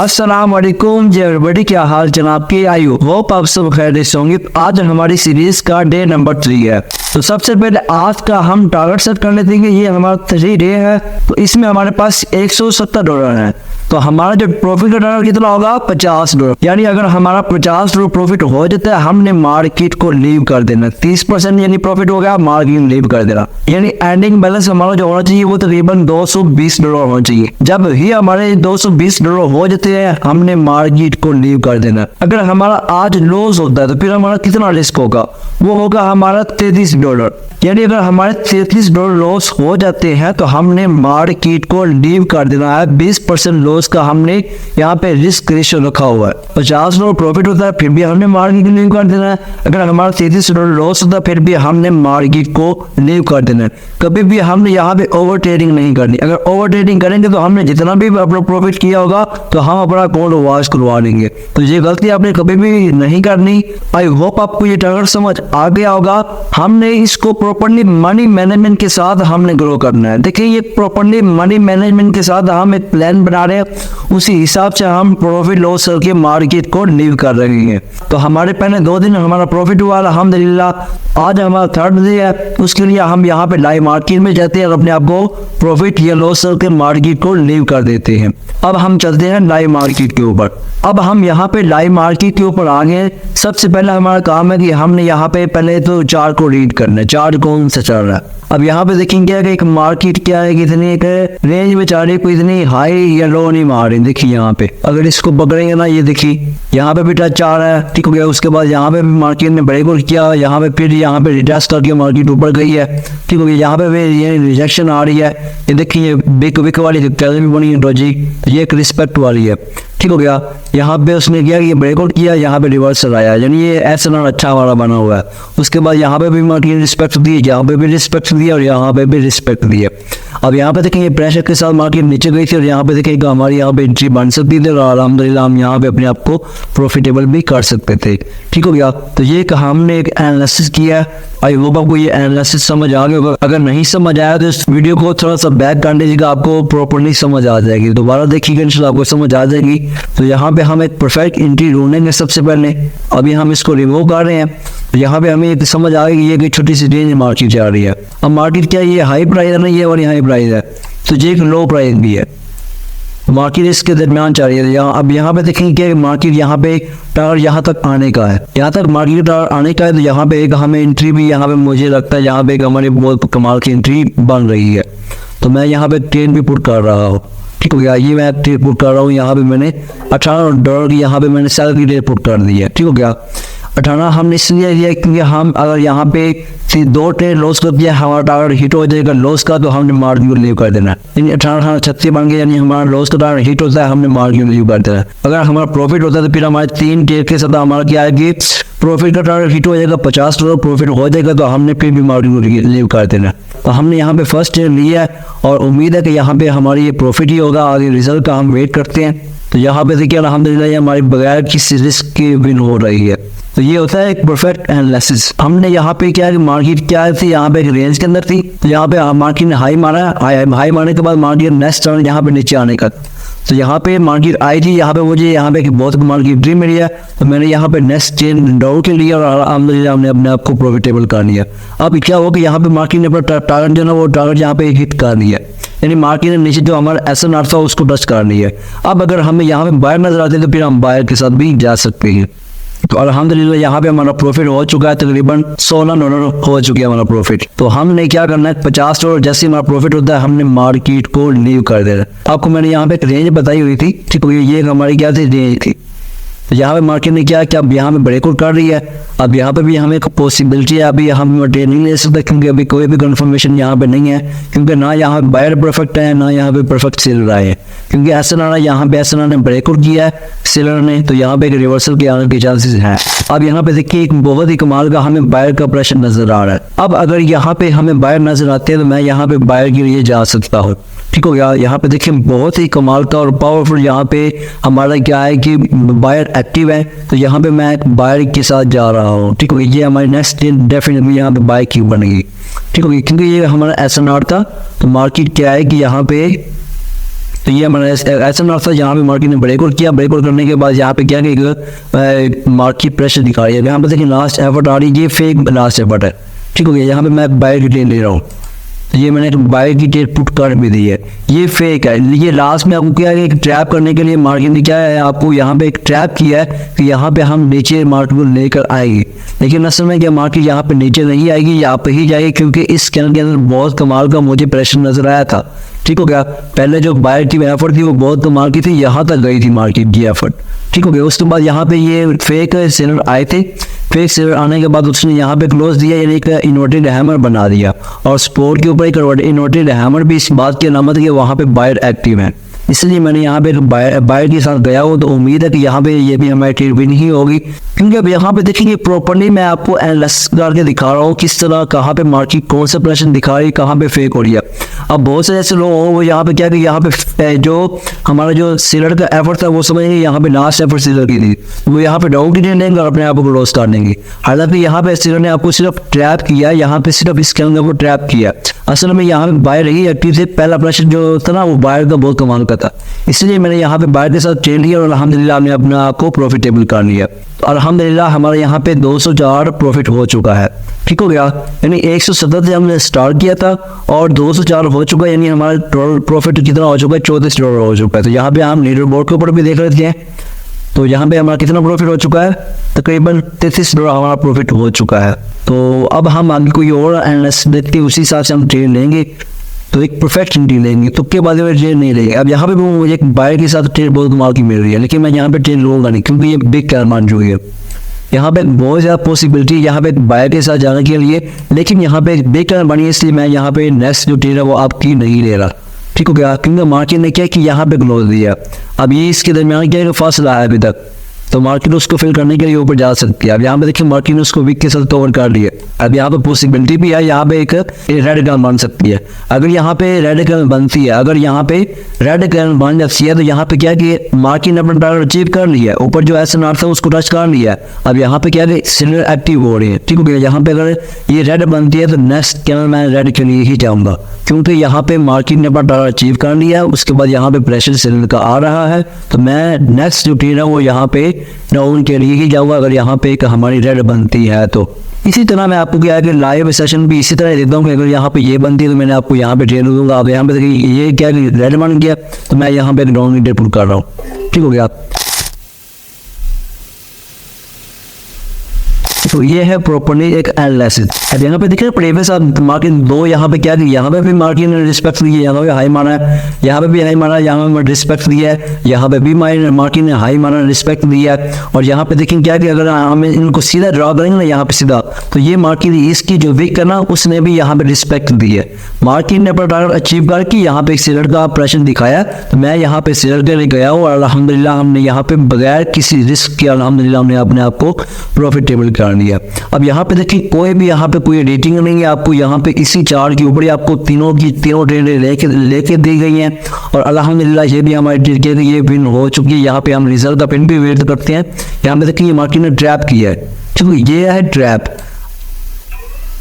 अस्सलाम वालेकुम जी एवरीबॉडी, क्या हाल जनाब के। आई होप आप सब खैरियत से होंगे। आज हमारी सीरीज का डे नंबर 3 है। तो सबसे पहले आज का हम टारगेट सेट कर लेते हैं। ये हमारा 3 डे है, तो इसमें हमारे पास $170 है। तो हमारा जो प्रॉफिट का टारगेट कितना होगा, $50। यानी अगर हमारा $50 प्रॉफिट हो जाता है, हमने मार्केट को लीव कर देना। 30% यानी प्रॉफिट हो गया, मार्केट लीव कर देना। यानी एंडिंग बैलेंस हमारा जो होना चाहिए वो तकरीबन $220 होना चाहिए। जब ही हमारे $220 हो जाते हैं, हमने मार्केट को लीव कर देना। अगर हमारा आज लॉस होता है तो फिर हमारा कितना रिस्क होगा, वो होगा हमारा $33। यानी अगर हमारे $33 लॉस हो जाते हैं तो हमने मार्केट को लीव कर देना है। 20% लॉस का हमने यहाँ पे रिस्क रेशियो रखा हुआ है। $50 प्रॉफिट होता है, फिर भी हमने मार्केट को लीव कर देना है। अगर हमारा $33 लॉस होता है, फिर भी हमने मार्केट को लीव कर देना है। कभी भी हमने यहाँ पे ओवर ट्रेडिंग नहीं करनी। अगर ओवर ट्रेडिंग करेंगे तो हमने जितना भी अपना प्रॉफिट किया होगा तो हम अपना अकाउंट वॉश करवा लेंगे। तो ये गलती आपने कभी भी नहीं करनी। आई होप आपको ये टारगेट समझ आ गया होगा। हमने इसको प्रॉपर्ली मनी मैनेजमेंट के साथ हमने ग्रो करना है। देखिए, ये प्रॉपर्ली मनी मैनेजमेंट के साथ हम एक प्लान बना रहे हैं, उसी हिसाब से हम प्रॉफिट लॉस करके मार्केट को लीव कर रहे हैं। तो हमारे पहले 2 दिन हमारा प्रॉफिट हुआ अल्हम्दुलिल्लाह। आज हमारा 3rd डे है, उसके लिए हम यहाँ पे लाइव मार्केट में जाते हैं और अपने आप को प्रॉफिट या लॉस करके मार्केट को लीव कर देते हैं। अब हम चलते हैं लाइव मार्केट के ऊपर। अब हम यहाँ पे लाइव मार्केट के ऊपर आ गए। सबसे पहले हमारा काम है कि हमने यहाँ पे पहले तो चार्ट को रीड करना है, चार्ट कौन सा चल रहा है। अब यहाँ पे देखेंगे कि एक मार्केट क्या है, कितनी एक रेंज में चल रही, कोई इतनी हाई या लो नहीं मार रही। देखिए यहाँ पे अगर इसको पकड़ेंगे ना, ये देखिए यहाँ पे भी टच आ रहा है, ठीक हो गया। उसके बाद यहाँ पे भी मार्केट ने ब्रेकआउट किया, यहाँ पे फिर यहाँ पे रिटेस्ट करके मार्केट ऊपर गई है, ठीक हो गया। यहाँ पे भी ये रिजेक्शन आ रही है, ये देखिए बिग विक वाली भी बनी है डॉजी, ये एक रिस्पेक्ट वाली है, ठीक हो गया। यहाँ पे उसने किया कि ब्रेकआउट किया, यहाँ पे रिवर्सल आया, यानी ये ऐसा अच्छा वाला बना हुआ है। उसके बाद यहाँ पे भी मार्केट रिस्पेक्ट दी, यहाँ पे भी रिस्पेक्ट दिया और यहाँ पे भी रिस्पेक्ट दिया। अब यहाँ पे देखेंगे प्रेशर के साथ मार्केट नीचे गई थी और यहाँ पे देखेंगे हमारी यहाँ पे एंट्री बन सकती थी और अल्हम्दुलिल्लाह हम यहाँ पे अपने आप को प्रॉफिटेबल भी कर सकते थे, ठीक हो गया। तो ये हमने एक एनालिसिस किया। आई होप आपको ये एनालिसिस समझ आ गया होगा। अगर नहीं समझ आया तो इस वीडियो को थोड़ा सा बैक कर लीजिएगा, आपको प्रॉपर्ली समझ आ जाएगी। दोबारा देखिएगा, इंशाल्लाह आपको समझ आ जाएगी। तो यहाँ पे हम एक परफेक्ट एंट्री ढूंढेंगे सबसे पहले। अभी हम इसको रिमूव कर रहे हैं। तो यहाँ पे हमें एक समझ आ गई कि ये एक छोटी सी रेंज मार्केट जा रही है। अब मार्केट क्या है, ये हाई प्राइस है ना, ये वाली हाई प्राइस है, तो ये एक लो प्राइस भी है। मार्केट इसके दरमियान चल रही है। अब यहाँ पे देखेंगे कि मार्केट यहाँ पे टारगेट यहाँ तक आने का है, यहाँ तक मार्केट टारगेट आने का है। तो यहाँ पे एक हमें एंट्री भी यहाँ पे मुझे लगता है यहाँ पे एक हमारी बहुत कमाल की एंट्री बन रही है। तो मैं यहाँ पे ट्रेड भी पुट कर रहा हूँ, ठीक हो गया। ये मैं ट्रेड पुट कर रहा हूँ, यहाँ पे मैंने $18 की यहाँ पे मैंने सेल की ट्रेड पुट कर दी है, ठीक हो गया। 18 हमने इसलिए लिया क्योंकि हम अगर यहाँ पे 2 ट्रेड लॉस कर दिया, हमारा टारगेट हिट हो जाएगा लॉस का, तो हमने मार्केट को लीव कर देना। यानी 18-36 बन गया, यानी हमारा लॉस का टारगेट हिट होता है, हमने मार्केट को लीव कर देना। अगर हमारा प्रॉफिट होता है तो फिर हमारे 3 ट्रेड के साथ हमारा क्या है कि प्रॉफिट का टारगेट हिट हो जाएगा, $50 प्रॉफिट हो जाएगा, तो हमने फिर भी मार्केट को लीव कर देना। तो हमने यहाँ पे फर्स्ट ट्रेड लिया है और उम्मीद है कि यहाँ पे हमारी ये प्रॉफिट ही होगा और ये रिजल्ट का हम वेट करते हैं। तो यहाँ पे देखिए अल्हम्दुलिल्लाह हमारी बगैर किसी रिस्क के विन हो रही है। तो ये होता है एक परफेक्ट एनालिसिस। हमने यहाँ पे क्या है कि मार्केट क्या थी, यहाँ पे एक रेंज के अंदर थी, तो यहाँ पे मार्केट ने हाई मारा, हाई मारने के बाद मार्केट नेक्स्ट टर्न यहाँ पे नीचे आने का। तो यहाँ पे मार्केट आई थी, यहाँ पे मुझे यहाँ पे बहुत मार्केट ड्रीम मिली है, तो मैंने यहाँ पे नेक्स्ट चेन डाउन के लिया और अल्हम्दुलिल्लाह हमने अपने आप को प्रॉफिटेबल कर लिया। अब क्या हो कि यहाँ पे मार्केट ने अपना टारगेट जो ना वो टारगेट यहाँ पे हिट कर लिया, यानी मार्केट ने नीचे जो हमारा SNR था उसको टच कर लिया। अब अगर हमें यहाँ पे बायर नजर आते तो फिर हम बायर के साथ भी जा सकते हैं। तो अल्हम्दुलिल्लाह यहाँ पे हमारा प्रॉफिट हो चुका है, तकरीबन $16 हो चुका है हमारा प्रॉफिट। तो हमने क्या करना है, $50 जैसे हमारा प्रॉफिट होता है हमने मार्केट को लीव कर देना। आपको मैंने यहाँ पे एक रेंज बताई हुई थी, ठीक है, ये हमारी क्या थी, रेंज थी। तो यहाँ पे मार्केट ने क्या अब यहाँ पे ब्रेकआउट कर रही है। अब यहाँ पे भी हमें एक पॉसिबिलिटी है, अभी हम ट्रेनिंग ले सकते हैं क्योंकि अभी कोई भी कंफर्मेशन यहाँ पे नहीं है, क्योंकि ना यहाँ बायर परफेक्ट है ना यहाँ पे परफेक्ट सेलर आए हैं। क्योंकि SNR यहाँ पे SNR ने ब्रेकआउट किया है सेलर ने, तो यहाँ पे एक रिवर्सल के आने के चांसेस हैं। अब यहाँ पे देखिए एक बहुत ही कमाल का हमें बायर का प्रेशर नजर आ रहा है। अब अगर यहाँ पे हमें बायर नजर आते हैं तो मैं यहाँ पे बायर के लिए जा सकता हूँ, ठीक हो गया। यहाँ पे देखिए बहुत ही कमाल का और पावरफुल यहाँ पे हमारा क्या है कि बायर एक्टिव है, तो यहाँ पे मैं बायर के साथ जा रहा हूँ, ठीक है। ये हमारी नेक्स्ट डेफिनेटली यहाँ पे बाय की बनेगी, ठीक है, क्योंकि ये हमारा SNR था। तो मार्केट क्या है कि यहाँ पे तो ये हमारा ऐसा नॉट था जहाँ पे मार्केट ने ब्रेकआउट किया। ब्रेकआउट करने के बाद यहाँ पे क्या कि मार्केट प्रेशर दिखा रही है। यहाँ पे देखिए लास्ट एफर्ट आ रही है, ये फेक लास्ट एफर्ट है, ठीक हो गया। यहाँ पे मैं बाय की ट्रेड ले रहा हूँ, तो ये मैंने बाय की ट्रेड पुट कर भी दी है, ये फेक है। ये लास्ट में आपको क्या है, एक ट्रैप करने के लिए मार्केट ने क्या है, आपको यहाँ पे एक ट्रैप किया है कि यहाँ पे हम नीचे मार्केट को लेकर आएगी, लेकिन असल में क्या मार्केट यहाँ पे नीचे नहीं आएगी, यहाँ पे ही जाएगी, क्योंकि इस कैंडल के अंदर बहुत कमाल का मुझे प्रेशर नजर आया था, ठीक हो गया। पहले जो बायर की एफर्ट थी वो बहुत कमाल की थी, यहाँ तक गई थी मार्केट की एफर्ट, ठीक हो गया। उसके बाद यहाँ पे ये फेक सेलर आए थे, फेक सेलर आने के बाद उसने यहाँ पे क्लोज दिया, यानी एक इन्वर्टेड हैमर बना दिया, और स्पोर्ट के ऊपर एक इन्वर्टेड हैमर भी इस बात की अलामत है कि वहाँ पे बायर एक्टिव है। इसलिए मैंने यहाँ पे बायर के साथ गया हूँ, तो उम्मीद है कि यहाँ पे ये भी हमारी ट्रेड विन ही होगी, क्योंकि अब यहाँ पे देखिए प्रॉपर्ली मैं आपको एनालिसिस करके दिखा रहा हूँ किस तरह कहाँ पे मार्केट कौन सा प्रेशर दिखा रही है, कहाँ पे फेक हो रही है। अब बहुत से ऐसे लोग हों वो यहाँ पे क्या कि यहाँ पे जो हमारा जो सेलर का एफर्ट था वो समझेंगे यहाँ पे लास्ट एफर्ट सेलर की थी, वो यहाँ पे डाउन की लेंगे और अपने आप को क्लोज कर देंगे। हालांकि यहाँ पे सेलर ने आपको सिर्फ ट्रैप किया, यहाँ पे सिर्फ इस कैंडल को ट्रैप किया। असल में यहाँ पे बायर रही एक्टिव से, पहला प्रेशर जो था ना वो बायर का बहुत कमाल का था, इसलिए मैंने यहाँ पे बायर के साथ ट्रेड लिया और अल्हम्दुलिल्लाह हमने अपने आप को प्रॉफिटेबल कर लिया। अल्हम्दुलिल्लाह हमारे यहाँ पे 204 प्रॉफिट हो चुका है, ठीक हो गया। यानी 170 से हमने स्टार्ट किया था और 204 हो चुका है, यानी हमारा टोटल प्रॉफिट कितना हो चुका है, $34 हो चुका है। तो यहाँ पे हम लीडर बोर्ड के ऊपर भी देख लेते हैं, तो यहाँ पे हमारा कितना प्रॉफिट हो चुका है, तकरीबन $33 हमारा प्रॉफिट हो चुका है। तो अब हम आगे कोई और एनालिसिस देखते हैं, उसी हिसाब से हम ट्रेड लेंगे, तो एक परफेक्ट ट्रेड लेंगे, तुक्के बाजी में ट्रेड नहीं लेंगे। अब यहाँ पे मुझे एक बायर के साथ ट्रेड बहुत कमाल की मिल रही है, लेकिन मैं यहाँ पे ट्रेड लूँगा नहीं, क्योंकि ये बिग कैर मान चुकी है। यहाँ पे बहुत ज़्यादा पॉसिबिलिटी है यहाँ पे बायर के साथ जाने के लिए, लेकिन यहाँ पे बिग कैर बनी है, इसलिए मैं यहाँ पे नेक्स्ट जो ट्रेड है वो आपकी नहीं ले रहा, ठीक हो गया। क्योंकि मार्केट ने क्या कि यहाँ पे क्लोज दिया, अब ये इसके दरमियान क्या फासला है अभी तक, तो मार्केट उसको फिल करने के लिए ऊपर जा सकती है। अब यहाँ पे देखिए मार्केट ने उसको वीक के साथ कवर कर लिया, अब यहाँ पे पॉसिबिलिटी भी है यहाँ पे एक रेड कैंडल बन सकती है। अगर यहाँ पे रेड कैंडल बनती है, अगर यहाँ पे रेड कैंडल बन जाती है, तो यहाँ पे क्या कि मार्केट ने अपना टारगेट अचीव कर लिया है, ऊपर जो SNR था उसको टच कर लिया है। अब यहाँ पे क्या कि सेलर एक्टिव हो रही है, ठीक हो गया। यहाँ पे अगर ये रेड बनती है तो नेक्स्ट कैंडल मैं रेड के लिए ही जाऊँगा, क्योंकि यहाँ पे मार्केट ने अपना टारगेट अचीव कर लिया है। उसके बाद यहाँ पे प्रेशर सेलर का आ रहा है, तो मैं नेक्स्ट जो ट्रेड है वो यहाँ पे डाउन के लिए ही जाऊँगा, अगर यहाँ पे एक हमारी रेड बनती है तो। इसी तरह मैं आपको क्या है कि लाइव सेशन भी इसी तरह देता हूँ कि अगर यहाँ पे ये बनती है तो मैंने आपको यहाँ पे ट्रेड दूंगा। अब यहाँ पे देखिए ये क्या रेड बन गया, तो मैं यहाँ पे डाउन की ट्रेड पुट कर रहा हूँ, ठीक हो गया। तो ये है प्रॉपर्ली एक एनालिसिस। अब यहाँ पे देखिए प्रीवियस मार्केट दो, यहाँ पे क्या दिया, यहाँ पे भी मार्केट ने रिस्पेक्ट दी है, यहाँ पे हाई माना है, यहाँ पे भी हाई माना है, यहाँ पे रिस्पेक्ट दिया है, यहाँ पे भी मार्केट ने हाई माना रिस्पेक्ट दिया है। और यहाँ पे देखें क्या कि अगर हमें इनको सीधा ड्रॉ करेंगे ना यहाँ पे सीधा, तो ये मार्केट इसकी जो वीक करना उसने भी यहाँ पे रिस्पेक्ट दी है। मार्केट ने अपना टारगेट अचीव करके यहाँ पे सेलर का प्रेशर दिखाया, तो मैं यहाँ पे सेलर के लिए गया हूँ और अल्हम्दुलिल्लाह हमने यहाँ पे बगैर किसी रिस्क के अल्हम्दुलिल्लाह हमने अपने आप को प्रॉफिटेबल कर लिया। अब यहाँ पे देखिए कोई भी यहाँ पे कोई रेटिंग नहीं है, आपको यहाँ पे इसी चार्ट के ऊपर आपको तीनों ट्रेड लेके दी गई हैं और अल्हम्दुलिल्लाह ये भी हमारी ट्रेड के ये विन हो चुकी है। यहाँ पे हम रिजल्ट का पिन भी वेट करते हैं। यहाँ पे देखिए मार्केट ने ट्रैप किया है, ठीक है, ये है ट्रैप,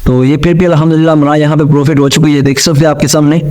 तो ये फिर भी अल्हम्दुलिल्लाह हमारा यहाँ पे प्रॉफिट हो चुकी है, देख सकते हैं आपके सामने।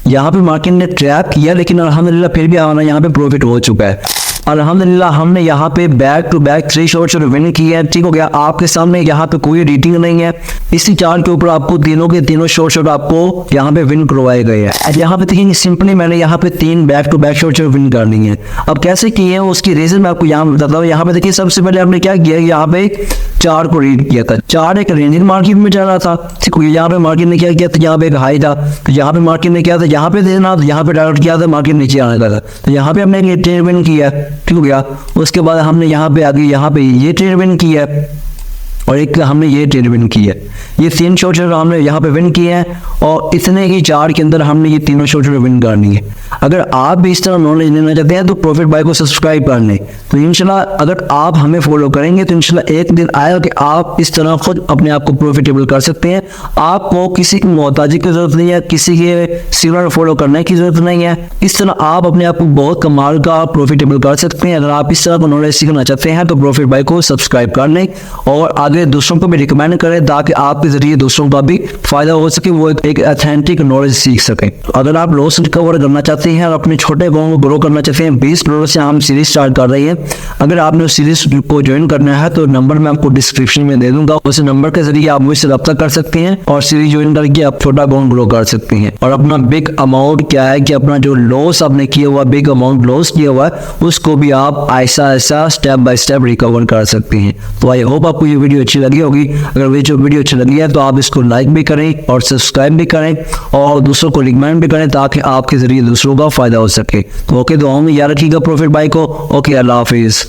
यहाँ पे मार्केट ने ट्रैप किया, लेकिन अल्हम्दुलिल्लाह फिर भी हमारा यहाँ पे प्रॉफिट हो चुका है। अल्हम्दुलिल्लाह हमने यहाँ पे back to back 3 shorts win किया है, ठीक हो गया। आपके सामने यहाँ पे कोई रेटिंग नहीं है, इसी चार्ट के ऊपर आपको तीनों के तीनों शॉर्ट आपको यहाँ पे विन करवाए गए हैं। यहाँ पे देखिए सिंपली मैंने यहाँ पे 3 back to back shorts win करनी है। अब कैसे किए हैं उसकी रीजन मैं आपको यहाँ बताता हूँ। यहाँ पे देखिए सबसे पहले आपने क्या किया, यहाँ पे चार्ट को रीड किया था, चार्ट एक रेंजिंग मार्केट में चल रहा था, ठीक है। यहाँ पे मार्केट ने क्या किया था, यहाँ पे एक हाई था, तो यहाँ पे मार्केट ने क्या था, यहाँ पे देना, यहाँ पे टारगेट किया था, मार्केट नीचे आने का था, तो यहाँ पे हमने ट्रेड विन किया, ठीक हो गया। उसके बाद हमने यहाँ पे आगे यहाँ पे ये ट्रेड विन किया और एक हमने ये ट्रेड विन किया। ये 3 शॉर्ट हमने यहाँ पे विन किए हैं और इतने ही चार्ट के अंदर हमने ये तीनों शॉर्ट विन करनी है। अगर आप भी इस तरह नॉलेज लेना चाहते हैं तो प्रॉफिट बाय को सब्सक्राइब कर लें, तो इंशाल्लाह अगर आप हमें फॉलो करेंगे तो इंशाल्लाह एक दिन आएगा कि आप इस तरह खुद अपने आप को प्रॉफिटेबल कर सकते हैं। आपको किसी की मोहताजी की जरूरत नहीं है, किसी के सिग्नल फॉलो करने की जरूरत नहीं है। इस तरह आप अपने आप को बहुत कमाल का प्रॉफिटेबल कर सकते हैं। अगर आप इस तरह का नॉलेज सीखना चाहते हैं तो प्रॉफिट बाय को सब्सक्राइब कर लें और आगे दूसरों को भी रिकमेंड करें ताकि आपके जरिए दूसरों का भी फायदा हो सके, वो एक ऑथेंटिक नॉलेज सीख सके। अगर आप लॉस रिकवर करना चाहते हैं और अपने छोटे अकाउंट को ग्रो करना चाहते हैं, 20 डॉलर से हम सीरीज स्टार्ट कर रही है। अगर आपने उस सीरीज को ज्वाइन करना है तो नंबर मैं आपको डिस्क्रिप्शन में दे दूंगा, उस नंबर के जरिए आप मुझसे रब्ता कर सकते हैं और सीरीज ज्वाइन करके आप छोटा अकाउंट ग्रो कर सकते हैं। और अपना बिग अमाउंट क्या है कि अपना जो लॉस आपने किया हुआ, बिग अमाउंट लॉस किया हुआ है, उसको भी आप ऐसा स्टेप बाय स्टेप रिकवर कर सकते हैं। तो आई होप आपको ये वीडियो अच्छी लगी होगी। अगर ये जो वीडियो अच्छी लगी है तो आप इसको लाइक भी करें और सब्सक्राइब भी करें और दूसरों को रिकमेंड भी करें ताकि आपके जरिए दूसरों का फायदा हो सके। तो ओके, दुआओं में याद रखिएगा प्रॉफिट भाई को। ओके, अल्लाह हाफिज।